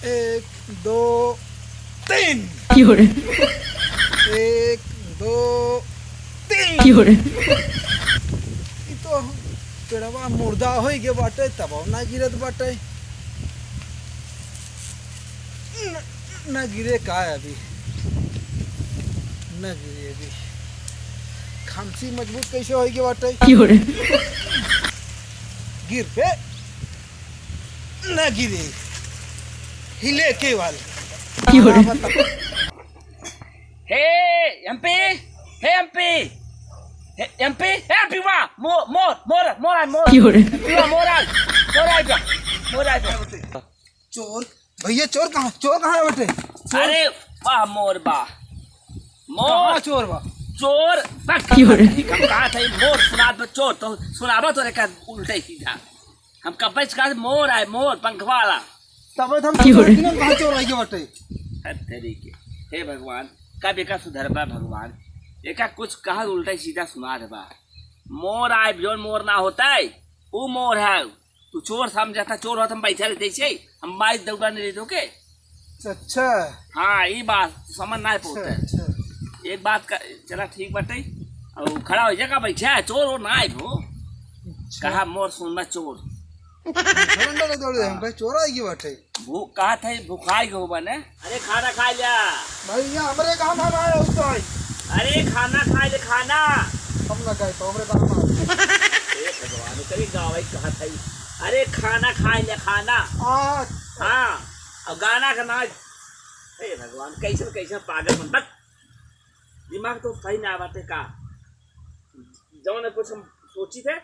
एक दो तीन। 有人， एक दो तीन। 有人， ई तो पेड़वा मुर्दा हो के बाटे तब ना गिरत बाटे। न गिरे का है अभी, न गिरे अभी। खामसी मजबूत कैसे हो के बाटे? 有人， गिर पे न गिरे, हिले केवल। 有人， Hey, MP! Hey, MP! Hey, MP! Hey, MP, va! More! 有人， MP, va, more आइए। चोर भैया, चोर कहाँ है बेटे? अरे वाह मोर बा मोर कहाँ चोर बा? चोर क्यों रे? हम कहा थे मोर सुना दो चोर तो सुनाबा तो रेखा उल्टे सीधा हम कब कहा मोर आए मोर पंख वाला तब हम क्यों रे? कहाँ चोर आई के बेटे? तरीके हे भगवान कब एका सुधरबा भगवान एका कुछ कहा उल्टा सीधा सुना देबा मोर आए जोन मोर ना होता है वो मोर है तू चोर समझता चोर होता हम बैठा रहते छे हम बाइक दौड़ा नहीं रहते के अच्छा हाँ ये बात समझ ना पड़ता है अच्छा। एक बात का चला ठीक बाटे और खड़ा हो जाएगा बैठा है चोर और ना आए हो कहा मोर सुनना चोर सिलेंडर दौड़े हम भाई चोर आई के बेटे। भूख कहा थे भूखाई के हो बने अरे खाना खा लिया भैया हमारे काम हम आए उस तो आई। अरे खाना खा ले खाना हम ना गए तो हमारे काम आए। हे भगवान तेरी गाँव कहा था अरे खाना खा ले खाना हाँ और गाना का नाच हे भगवान कैसे कैसे पागल बन बक दिमाग तो सही ना बातें का जो ने कुछ हम सोची थे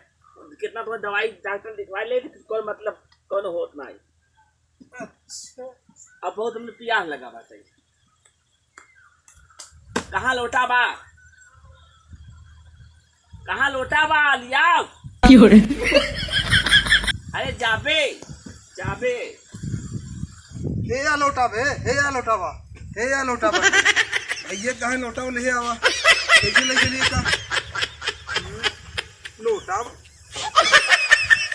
कितना तो दवाई डॉक्टर दिखवा ले कोई मतलब कौन होत ना अच्छा अब बहुत हमने प्यास लगा बात है कहाँ लोटा बा कहाँ लोटा बा लिया 有人， अरे जाबे जाबे हे या लोटा बे, हे या लोटा बा, हे या लोटा बा। भैया कहाँ लोटा ले आवा? कैसे ले चलिए का? लोटा बा।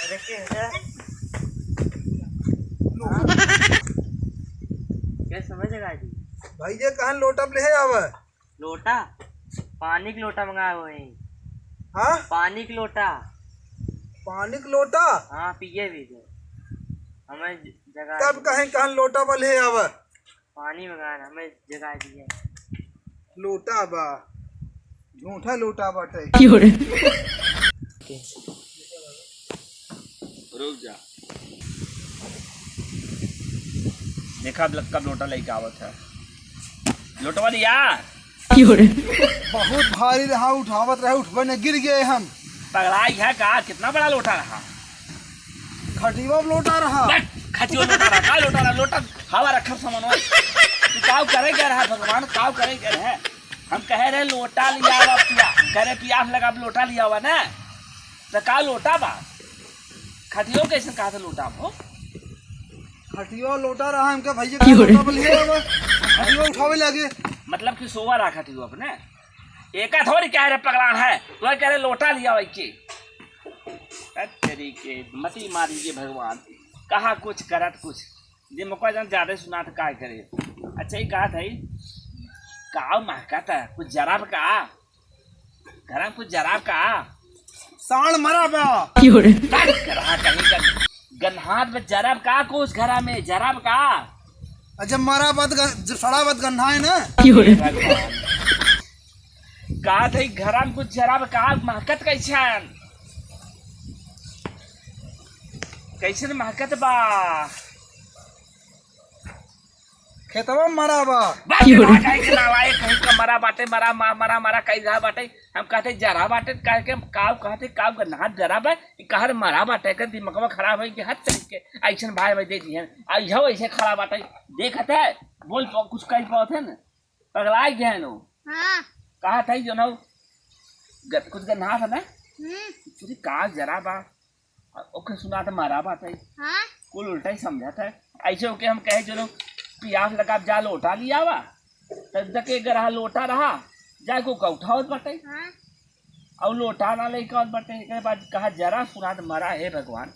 अरे क्या समझेगा जी भैया कहाँ लोटा ले आवा? लोटा पानी की लोटा मंगाए हुए हैं हाँ पानी की लोटा पानी का लोटा। हाँ पिए भी थे हमें जगह तब कहाँ लोटा बा ले आवा? पानी मंगाना हमें जगह दी है लोटा बा, झूठा लोटा बाटे। 有人， रुक जा देखा कब लोटा लेके आवत है लोटवा दिया 有人， बहुत भारी रहा, उठावत रहे उठबे ने गिर गए हम। पगड़ाई है का कितना बड़ा लोटा रहा खटीवा में लोटा रहा। खचियो लोटा रहा का लोटा रहा लोटा हवा रखा सामान तू काव करे क्या रहा भगवान काव करे क्या है हम कह रहे लोटा लिया हुआ पिया कह रहे प्यास लगा लोटा लिया हुआ ना तो का लोटा बा खटियो कैसे कहा था लोटा हो खटिवा लोटा रहा हमके भैया क्यों रे? लोटा ले आवा। खटिवा उठावे लगे। मतलब कि सोवा रहा खटियो अपने एका थोड़ी कह रहे पगलान है तो कह रहे लोटा लिया हुआ के तरीके मती मार लीजिए भगवान कहा कुछ करत कुछ जे मौका जन ज्यादा सुना तो क्या करे अच्छा ही कहा था काव महकता है कुछ जराब का घर में कुछ जराब का साण मरा बा। 有人， रहा कहीं का गन्हात में जराब का कुछ घर में जराब का जब मरा बात सड़ा बात गन्ना है ना। 有人， भगवान कहा था घर में कुछ जराब का महकत कैसे महकत बा खेतवा में मरा बा। क्यों रे? कहीं का मरा बाटे मरा कहीं रहा बाटे हम कहते जरा बाटे कह के काव कहते काव का नाथ जरा बा कहर मरा बाटे कर दिमागवा खराब है कि हर तरीके ऐसा भाई भाई दे दिए ऐसा ऐसे खराब बाटे देखते है बोल कुछ कहीं पाते है ना पगला गया है नो कहा था जो ना कुछ गन्ना था ना तुझे का जरा बा ओके सुना था मरा बाटे कुल उल्टा ही समझा था ऐसे ओके हम कहे जो प्यास लगा जा लोटा लिया वा तब तक एक रहा लोटा रहा जाए को उठावत बटे और लोटा ना लेकर बटे एक बाद कहा जरा सुना तो मरा है भगवान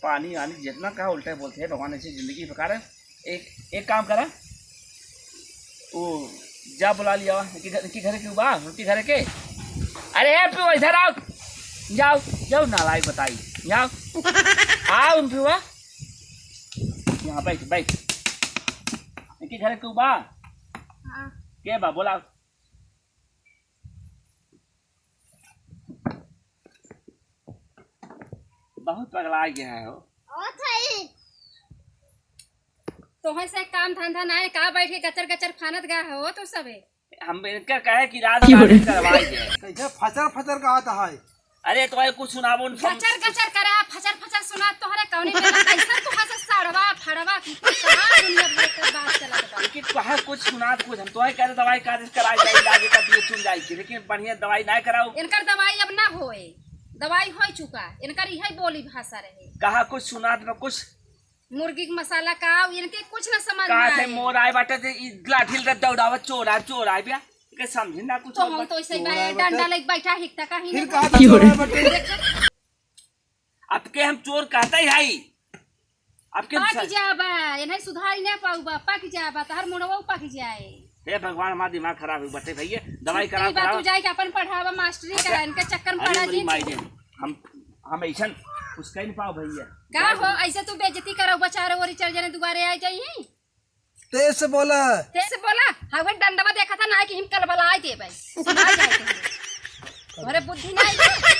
पानी आनी जितना कहा उल्टे बोलते हैं भगवान ऐसी जिंदगी बेकार है एक काम करा, ओ जा बुला लिया कि घर के बा उनके घर के। अरे पियो इधर आओ, जाओ जाओ नालायक बताई, जाओ आओ पियो, यहाँ बैठ बैठ, इनके घर के बा के बा बोला। बहुत पगला गया है हो। तो से काम धंधा ना है, का बैठ के गचर गचर फानत गया हो तो सबे। हम इनका कहे कि रात क्यों रे? करवाई जाए। कैसे फचर फचर कहा है। अरे तो कुछ सुनाबो न। गचर गचर करा, फचर फचर सुना तोहरे कौनी में कैसा तू हंस सड़वा फड़वा की कहां दुनिया भर के बात चलत बा। कि कहा कुछ सुना कुछ हम तो है कह दवाई का कराई जाए, इलाज का दिए चुन जाए की, लेकिन बढ़िया दवाई ना कराओ। इनकर दवाई अब ना होए, दवाई हो चुका, इनकर यही बोली भाषा रहे। कहा कुछ सुना न कुछ मुर्गी के मसाला का इनके कुछ ना समझ में कहा थे आए। मोर आए बाटे थे लाठी ले दौड़ावा चोरा चोरा बिया के समझ ना कुछ। तो हम तो ऐसे ही डंडा लेके बैठा हिकता का ही फिर नहीं। कहा था क्यों रे? चोरा बटे। अब के हम चोर कहते ही हाई आपके पाक जाबा इन्हें सुधार ना पाऊबा, पाक जाबा तहर मुड़वा पाक जाए। हे भगवान हमारा दिमाग खराब हो बटे भैया, दवाई करा बात करा। तू जाए के अपन पढ़ावा मास्टरी करा, इनके चक्कर में अरे पड़ा मेरी जी। माई दे, हम ऐसा कुछ कह नहीं पाओ भैया। का हो ऐसे तू बेइज्जती करो, बेचारे ओरी चढ़ जाने दुबारे आ जाई। तेज से बोला। तेरे बोला हवे डंडवा देखा था ना कि हम कल बला आए थे भाई सुना जाए तुम्हारे बुद्धि नहीं है।